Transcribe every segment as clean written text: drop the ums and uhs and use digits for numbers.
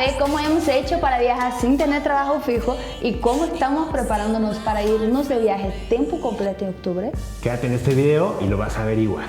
saber cómo hemos hecho para viajar sin tener trabajo fijo y cómo estamos preparándonos para irnos de viaje tiempo completo en octubre? Quédate en este video y lo vas a averiguar.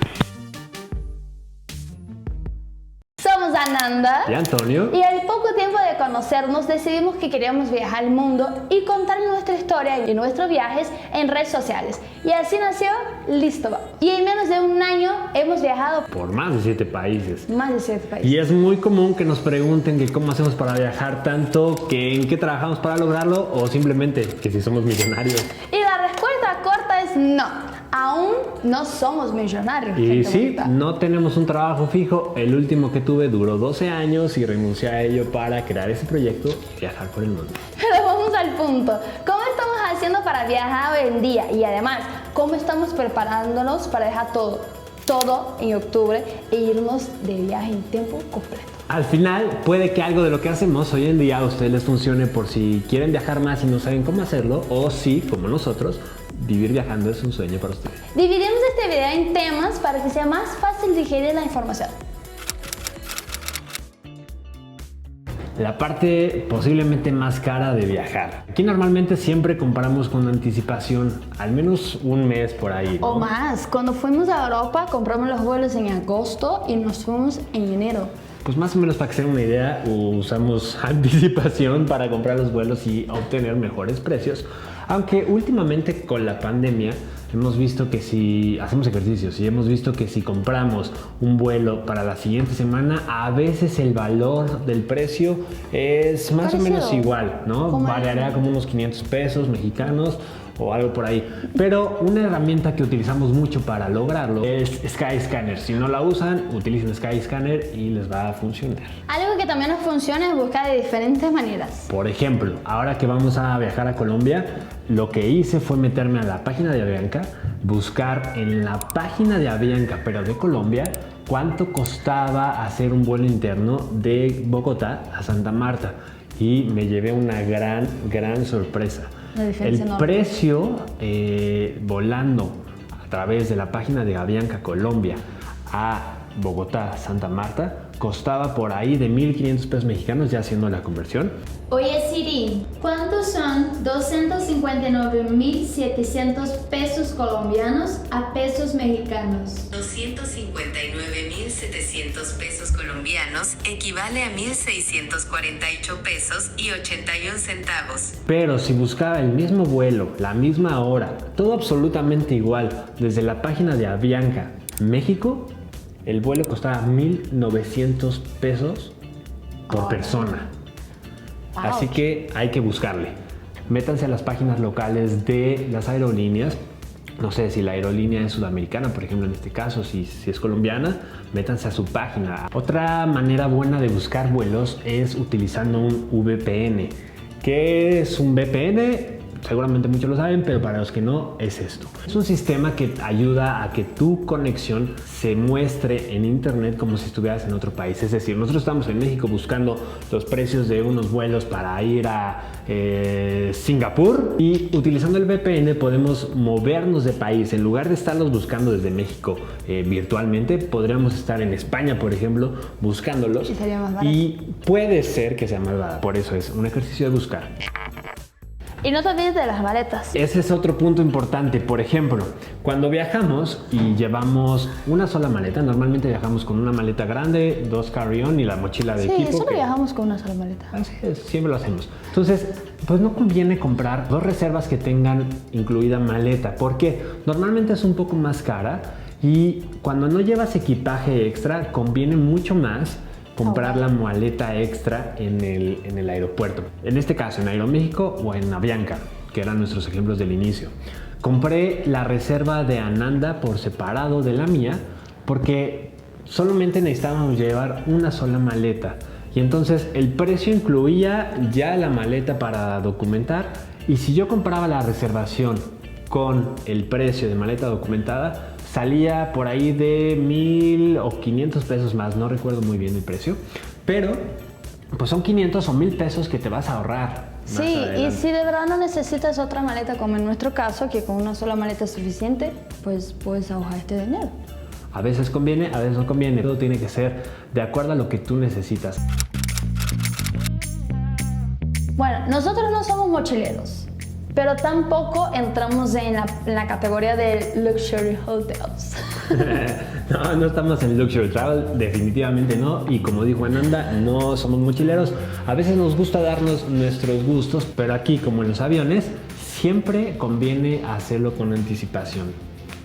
Somos Ananda y Antonio. Y al poco tiempo de conocernos decidimos que queríamos viajar al mundo y contar nuestra historia y nuestros viajes en redes sociales. Y así nació Listo Vamos. Y en menos de un año hemos viajado por más de 7 países. Más de 7 países. Y es muy común que nos pregunten que cómo hacemos para viajar tanto, que en qué trabajamos para lograrlo o simplemente que si somos millonarios. Y la respuesta corta es no. Aún no somos millonarios. Y sí, no tenemos un trabajo fijo. El último que tuve duró 12 años y renuncié a ello para crear ese proyecto y viajar por el mundo. Pero vamos al punto. ¿Cómo estamos haciendo para viajar hoy en día? Y además, ¿cómo estamos preparándonos para dejar todo en octubre e irnos de viaje en tiempo completo? Al final, puede que algo de lo que hacemos hoy en día a ustedes les funcione por si quieren viajar más y no saben cómo hacerlo, o si, como nosotros, vivir viajando es un sueño para ustedes. Dividimos este video en temas para que sea más fácil digerir la información. La parte posiblemente más cara de viajar. Aquí normalmente siempre compramos con anticipación, al menos un mes por ahí, ¿no? O más. Cuando fuimos a Europa compramos los vuelos en agosto y nos fuimos en enero. Pues más o menos para que se den una idea, usamos anticipación para comprar los vuelos y obtener mejores precios. Aunque últimamente con la pandemia hemos visto que si hacemos ejercicios y hemos visto que si compramos un vuelo para la siguiente semana, a veces el valor del precio es más o menos igual, ¿no? Variará como unos 500 pesos mexicanos o algo por ahí. Pero una herramienta que utilizamos mucho para lograrlo es Skyscanner. Si no la usan, utilicen Skyscanner y les va a funcionar. Algo que también nos funciona es buscar de diferentes maneras. Por ejemplo, ahora que vamos a viajar a Colombia, lo que hice fue meterme a la página de Avianca, buscar en la página de Avianca, pero de Colombia, cuánto costaba hacer un vuelo interno de Bogotá a Santa Marta. Y me llevé una gran sorpresa. El precio volando a través de la página de Avianca Colombia a Bogotá, Santa Marta, costaba por ahí de 1,500 pesos mexicanos, ya haciendo la conversión. Oye Siri, ¿cuántos son 259.700 pesos colombianos a pesos mexicanos? 259.700 pesos colombianos equivale a 1.648 pesos y 81 centavos. Pero si buscaba el mismo vuelo, la misma hora, todo absolutamente igual, desde la página de Avianca México, el vuelo costaba 1,900 pesos por persona. Así que hay que buscarle. Métanse a las páginas locales de las aerolíneas. No sé si la aerolínea es sudamericana, por ejemplo, en este caso, si es colombiana, métanse a su página. Otra manera buena de buscar vuelos es utilizando un VPN. ¿Qué es un VPN? Seguramente muchos lo saben, pero para los que no, es esto. Es un sistema que ayuda a que tu conexión se muestre en internet como si estuvieras en otro país. Es decir, nosotros estamos en México buscando los precios de unos vuelos para ir a Singapur, y utilizando el VPN podemos movernos de país. En lugar de estarlos buscando desde México virtualmente, podríamos estar en España, por ejemplo, buscándolos. Y sería más barato. Y puede ser que sea más barato. Por eso es un ejercicio de buscar. Y no te olvides de las maletas. Ese es otro punto importante. Por ejemplo, cuando viajamos y llevamos una sola maleta, normalmente viajamos con una maleta grande, 2 carry-on y la mochila de equipo. Sí, solo viajamos con una sola maleta. Así es, siempre lo hacemos. Entonces, pues no conviene comprar 2 reservas que tengan incluida maleta, porque normalmente es un poco más cara, y cuando no llevas equipaje extra, conviene mucho más comprar la maleta extra en el aeropuerto. En este caso, en Aeroméxico o en Avianca, que eran nuestros ejemplos del inicio. Compré la reserva de Ananda por separado de la mía, porque solamente necesitábamos llevar una sola maleta. Y entonces el precio incluía ya la maleta para documentar. Y si yo compraba la reservación con el precio de maleta documentada, salía por ahí de 1,000 o 500 pesos más, no recuerdo muy bien el precio, pero pues son 500 o 1,000 pesos que te vas a ahorrar. Sí, y si de verdad no necesitas otra maleta, como en nuestro caso, que con una sola maleta es suficiente, pues puedes ahorrar este dinero. A veces conviene, a veces no conviene. Todo tiene que ser de acuerdo a lo que tú necesitas. Bueno, nosotros no somos mochileros, pero tampoco entramos en la categoría de luxury hotels. No estamos en luxury travel, definitivamente no. Y como dijo Ananda, no somos mochileros. A veces nos gusta darnos nuestros gustos, pero aquí, como en los aviones, siempre conviene hacerlo con anticipación.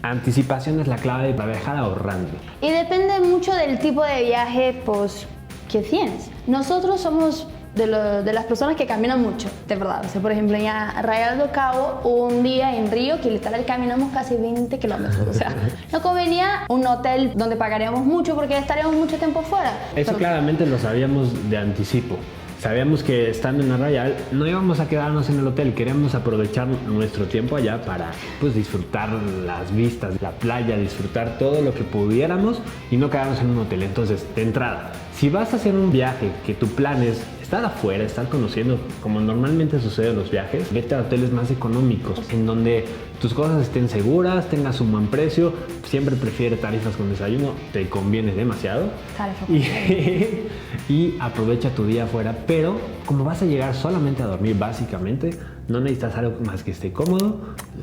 Anticipación es la clave para viajar ahorrando. Y depende mucho del tipo de viaje pues, que tienes. Nosotros somos de las personas que caminan mucho, de verdad. O sea, por ejemplo, en Arraial do Cabo, un día en Río que literal caminamos casi 20 kilómetros. O sea, no convenía un hotel donde pagaríamos mucho porque estaríamos mucho tiempo fuera. Eso claramente lo sabíamos de anticipo. Sabíamos que estando en Arraial no íbamos a quedarnos en el hotel, queríamos aprovechar nuestro tiempo allá para pues disfrutar las vistas, la playa, disfrutar todo lo que pudiéramos y no quedarnos en un hotel. Entonces, de entrada, si vas a hacer un viaje que tu plan es estar afuera, estar conociendo, como normalmente sucede en los viajes, vete a hoteles más económicos, en donde tus cosas estén seguras, tengas un buen precio. Siempre prefiere tarifas con desayuno, te conviene demasiado. Y aprovecha tu día afuera, pero como vas a llegar solamente a dormir básicamente, no necesitas algo más que esté cómodo,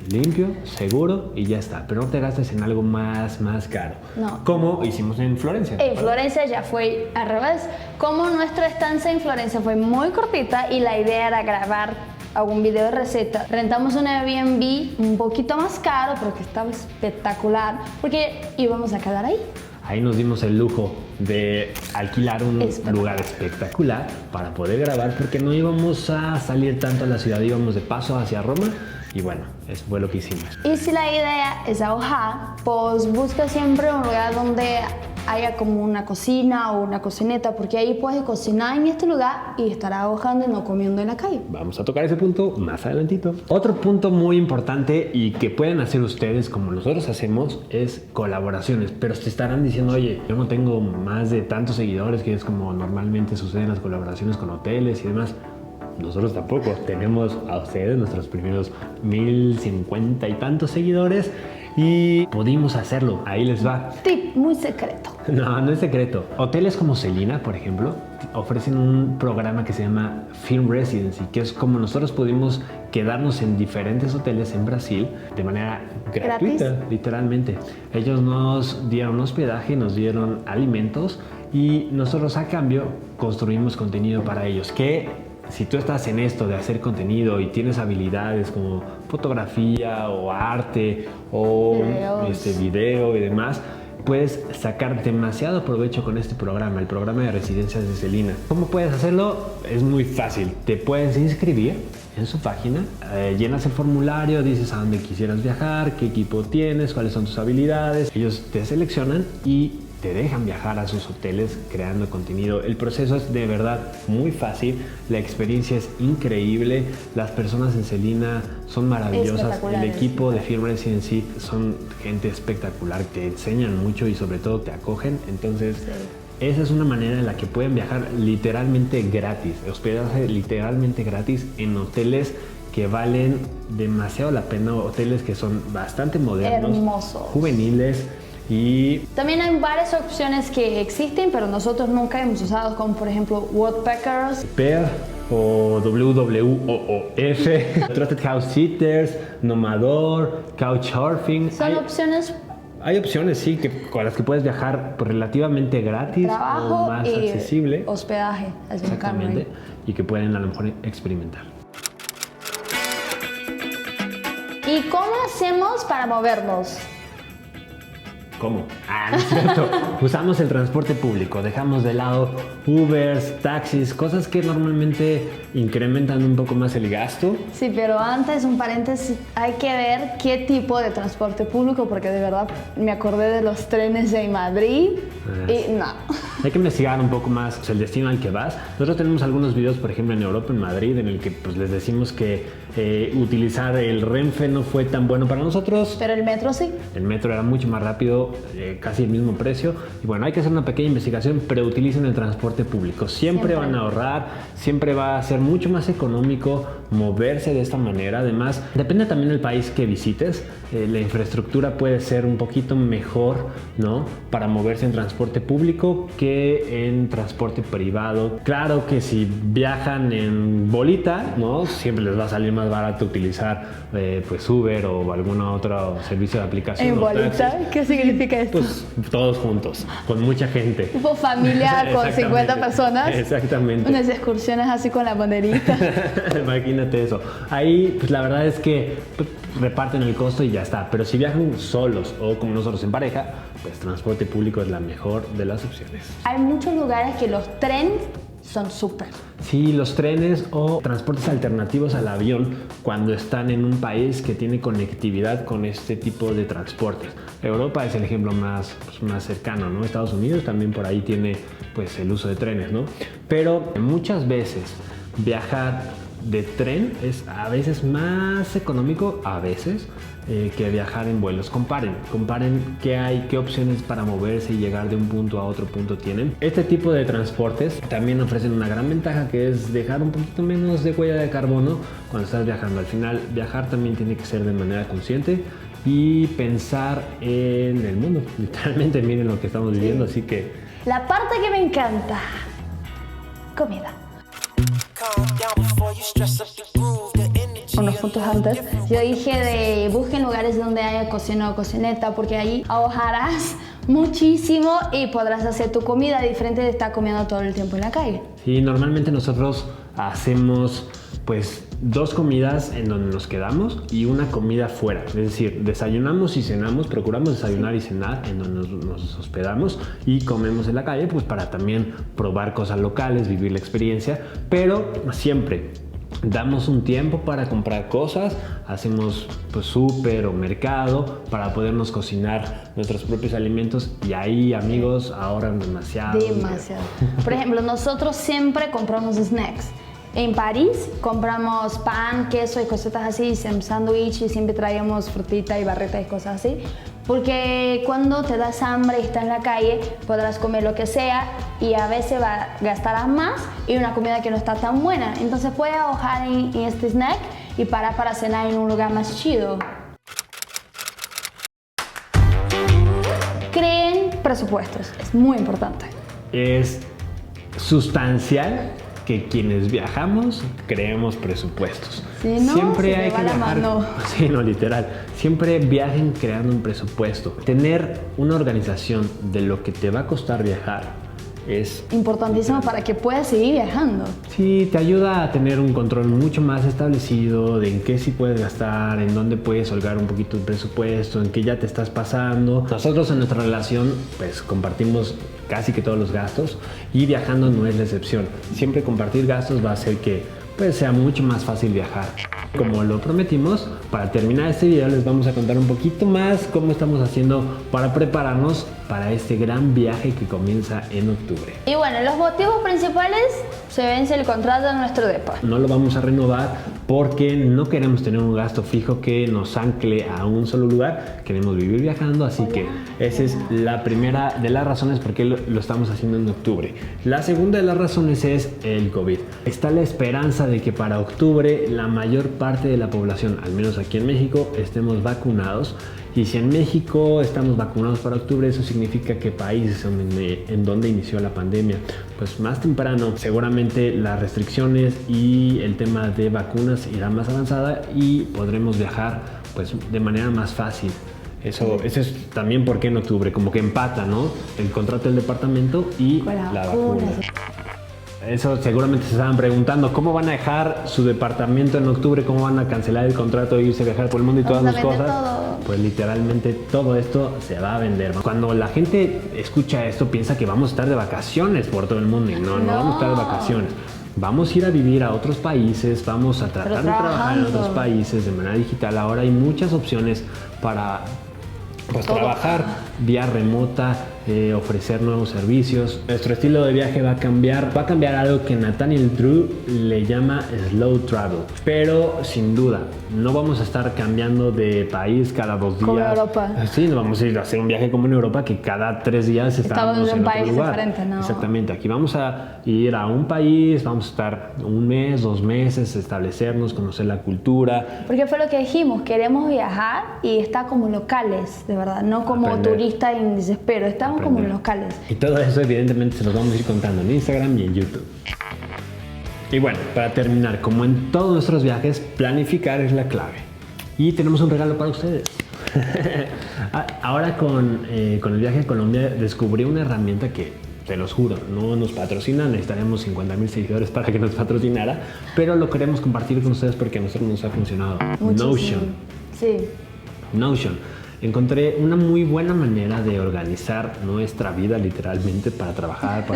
limpio, seguro y ya está. Pero no te gastes en algo más caro. No. Como hicimos en Florencia. En Florencia ya fue al revés. Como nuestra estancia en Florencia fue muy cortita y la idea era grabar algún video de receta, rentamos un Airbnb un poquito más caro, pero que estaba espectacular, porque íbamos a quedar ahí. Ahí nos dimos el lujo de alquilar un lugar espectacular para poder grabar, porque no íbamos a salir tanto a la ciudad, íbamos de paso hacia Roma y bueno, eso fue lo que hicimos. Y si la idea es ahorrar, pues busca siempre un lugar donde haya como una cocina o una cocineta, porque ahí puedes cocinar en este lugar y estar ahorrando y no comiendo en la calle. Vamos a tocar ese punto más adelantito. Otro punto muy importante y que pueden hacer ustedes como nosotros hacemos es colaboraciones, pero te estarán diciendo, oye, yo no tengo más de tantos seguidores, que es como normalmente suceden las colaboraciones con hoteles y demás. Nosotros tampoco, tenemos a ustedes nuestros primeros 1050 y tantos seguidores y pudimos hacerlo, ahí les va. Tip muy secreto. No es secreto. Hoteles como Celina, por ejemplo, ofrecen un programa que se llama Film Residency, que es como nosotros pudimos quedarnos en diferentes hoteles en Brasil de manera gratuita, literalmente. Ellos nos dieron hospedaje, nos dieron alimentos y nosotros a cambio construimos contenido para ellos, que si tú estás en esto de hacer contenido y tienes habilidades como fotografía o arte o video y demás, puedes sacar demasiado provecho con este programa, el programa de residencias de Celina. ¿Cómo puedes hacerlo? Es muy fácil. Te puedes inscribir en su página, llenas el formulario, dices a dónde quisieras viajar, qué equipo tienes, cuáles son tus habilidades. Ellos te seleccionan y te dejan viajar a sus hoteles creando contenido. El proceso es de verdad muy fácil, la experiencia es increíble, las personas en Celina son maravillosas, el equipo de Film Residency son gente espectacular, te enseñan mucho y sobre todo te acogen, entonces esa es una manera en la que pueden viajar literalmente gratis, hospedarse literalmente gratis en hoteles que valen demasiado la pena, hoteles que son bastante modernos, hermosos, juveniles. Y también hay varias opciones que existen, pero nosotros nunca hemos usado, como por ejemplo Woodpeckers, Pair o WWOOF, Trusted House Sitters, Nomador, Couchsurfing. Son opciones. Hay opciones, sí, con las que puedes viajar relativamente gratis Trabajo o más y accesible. Hospedaje. Exactamente. Y que pueden a lo mejor experimentar. ¿Y cómo hacemos para movernos? ¿Cómo? No es cierto. Usamos el transporte público, dejamos de lado Ubers, taxis, cosas que normalmente incrementan un poco más el gasto. Sí, pero antes, un paréntesis, hay que ver qué tipo de transporte público, porque de verdad me acordé de los trenes en Madrid y no. Hay que investigar un poco más el destino al que vas. Nosotros tenemos algunos videos, por ejemplo, en Europa, en Madrid, en el que pues, les decimos que utilizar el Renfe no fue tan bueno para nosotros. Pero el metro sí. El metro era mucho más rápido, casi el mismo precio. Y bueno, hay que hacer una pequeña investigación, pero utilicen el transporte público. Siempre van a ahorrar, siempre va a ser mucho más económico moverse de esta manera. Además, depende también del país que visites. la infraestructura puede ser un poquito mejor, ¿no? Para moverse en transporte público que en transporte privado. Claro que si viajan en bolita, ¿no? Siempre les va a salir más barato utilizar pues Uber o algún otro servicio de aplicación. ¿En bolita? ¿Qué significa esto? Pues todos juntos, con mucha gente. Tipo familia con 50 personas. Exactamente. Unas excursiones así con la banderita. Imagínate eso. Ahí, pues la verdad es que pues, reparten el costo y ya está. Pero si viajan solos o como nosotros en pareja, pues transporte público es la mejor de las opciones. Hay muchos lugares que los trenes son súper. Sí, los trenes o transportes alternativos al avión cuando están en un país que tiene conectividad con este tipo de transportes. Europa es el ejemplo más cercano, ¿no? Estados Unidos también por ahí tiene pues el uso de trenes, ¿no? Pero muchas veces viajar de tren es a veces más económico, a veces, que viajar en vuelos. Comparen qué hay, qué opciones para moverse y llegar de un punto a otro punto tienen. Este tipo de transportes también ofrecen una gran ventaja, que es dejar un poquito menos de huella de carbono cuando estás viajando. Al final, viajar también tiene que ser de manera consciente y pensar en el mundo. Literalmente, miren lo que estamos viviendo, así que... La parte que me encanta, comida. Unos puntos antes, yo dije busquen lugares donde haya cocina o cocineta, porque ahí ahorrarás muchísimo y podrás hacer tu comida diferente de estar comiendo todo el tiempo en la calle. Sí, normalmente nosotros hacemos pues 2 comidas en donde nos quedamos y una comida fuera. Es decir, desayunamos y cenamos, procuramos desayunar y cenar en donde nos hospedamos y comemos en la calle, pues para también probar cosas locales, vivir la experiencia, pero siempre damos un tiempo para comprar cosas, hacemos pues súper o mercado para podernos cocinar nuestros propios alimentos y ahí, amigos, ahorran demasiado. Demasiado. Por ejemplo, nosotros siempre compramos snacks. En París compramos pan, queso y cositas así, sándwich y siempre traíamos frutita y barrita y cosas así. Porque cuando te das hambre y estás en la calle, podrás comer lo que sea y a veces gastarás más y una comida que no está tan buena. Entonces puedes ahorrar en este snack y parar para cenar en un lugar más chido. Creen presupuestos, es muy importante. Es sustancial que quienes viajamos creemos presupuestos. Si no, siempre se hay te va que la viajar. mano. Sí, no, literal. Siempre viajen creando un presupuesto. Tener una organización de lo que te va a costar viajar es importantísimo para que puedas seguir viajando. Sí, te ayuda a tener un control mucho más establecido de en qué sí puedes gastar, en dónde puedes holgar un poquito el presupuesto, en qué ya te estás pasando. Nosotros en nuestra relación pues compartimos casi que todos los gastos y viajando no es la excepción. Siempre compartir gastos va a hacer que pues sea mucho más fácil viajar. Como lo prometimos, para terminar este video les vamos a contar un poquito más cómo estamos haciendo para prepararnos para este gran viaje que comienza en octubre. Y bueno, los motivos principales: se vence el contrato de nuestro depa. No lo vamos a renovar porque no queremos tener un gasto fijo que nos ancle a un solo lugar. Queremos vivir viajando, así que esa es la primera de las razones por qué lo estamos haciendo en octubre. La segunda de las razones es el COVID. Está la esperanza de que para octubre la mayor parte de la población, al menos aquí en México, estemos vacunados. Y si en México estamos vacunados para octubre, eso significa que países en donde inició la pandemia, pues más temprano, seguramente las restricciones y el tema de vacunas irá más avanzada y podremos viajar pues de manera más fácil. Eso es también porque en octubre como que empata, ¿no? El contrato del departamento y la vacuna. Eso seguramente se estaban preguntando, ¿cómo van a dejar su departamento en octubre? ¿Cómo van a cancelar el contrato e irse a viajar por el mundo y todas las cosas? Todo. Pues literalmente todo esto se va a vender. Cuando la gente escucha esto piensa que vamos a estar de vacaciones por todo el mundo y no vamos a estar de vacaciones. Vamos a ir a vivir a otros países, vamos a tratar de trabajar en otros países de manera digital. Ahora hay muchas opciones para pues trabajar vía remota, ofrecer nuevos servicios. Nuestro estilo de viaje va a cambiar algo que Nathaniel Drew le llama slow travel, pero sin duda no vamos a estar cambiando de país cada 2 días. Como en Europa. Sí, no vamos a ir a hacer un viaje como en Europa que cada 3 días estamos en un otro país lugar. diferente, ¿no? Exactamente, aquí vamos a ir a un país, vamos a estar 1 mes, 2 meses, establecernos, conocer la cultura. Porque fue lo que dijimos, queremos viajar y estar como locales, de verdad, no como Aprender. turistas en desespero, estamos como Aprender. locales. Y todo eso evidentemente se los vamos a ir contando en Instagram y en YouTube. Y bueno, para terminar, como en todos nuestros viajes, planificar es la clave. Y tenemos un regalo para ustedes. Ahora con el viaje a Colombia descubrí una herramienta que, te los juro, no nos patrocina, necesitaríamos 50,000 seguidores para que nos patrocinara, pero lo queremos compartir con ustedes porque a nosotros nos ha funcionado. Muchísimo. Notion. Sí. Notion. Encontré una muy buena manera de organizar nuestra vida literalmente para trabajar,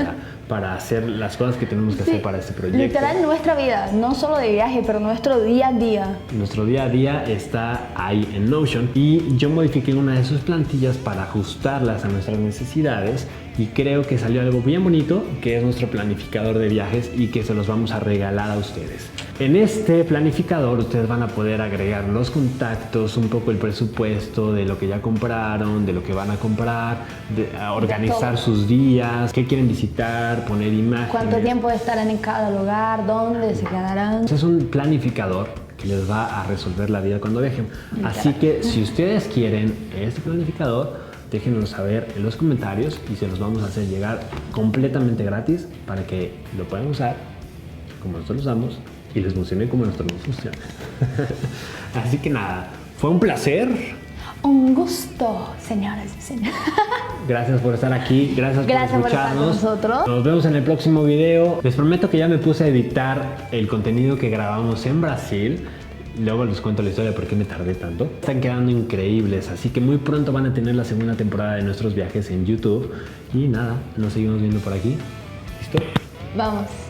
para hacer las cosas que tenemos que hacer para este proyecto. Literal nuestra vida, no solo de viaje, pero nuestro día a día. Nuestro día a día está ahí en Notion y yo modifiqué una de sus plantillas para ajustarlas a nuestras necesidades y creo que salió algo bien bonito, que es nuestro planificador de viajes y que se los vamos a regalar a ustedes. En este planificador ustedes van a poder agregar los contactos, un poco el presupuesto de lo que ya compraron, de lo que van a comprar, organizar sus días, qué quieren visitar, poner imágenes. ¿Cuánto tiempo estarán en cada lugar? ¿Dónde se quedarán? Es un planificador que les va a resolver la vida cuando viajen. Así que si ustedes quieren este planificador, déjenoslo saber en los comentarios y se los vamos a hacer llegar completamente gratis para que lo puedan usar como nosotros lo usamos y les funcione como nosotros nos funciona. Así que nada, fue un placer. Un gusto, señoras y señores. Gracias por estar aquí, gracias por estar con escucharnos. nosotros. Nos vemos en el próximo video. Les prometo que ya me puse a editar el contenido que grabamos en Brasil. Luego les cuento la historia de por qué me tardé tanto. Están quedando increíbles, así que muy pronto van a tener la segunda temporada de nuestros viajes en YouTube. Y nada, nos seguimos viendo por aquí. ¿Listo? Vamos.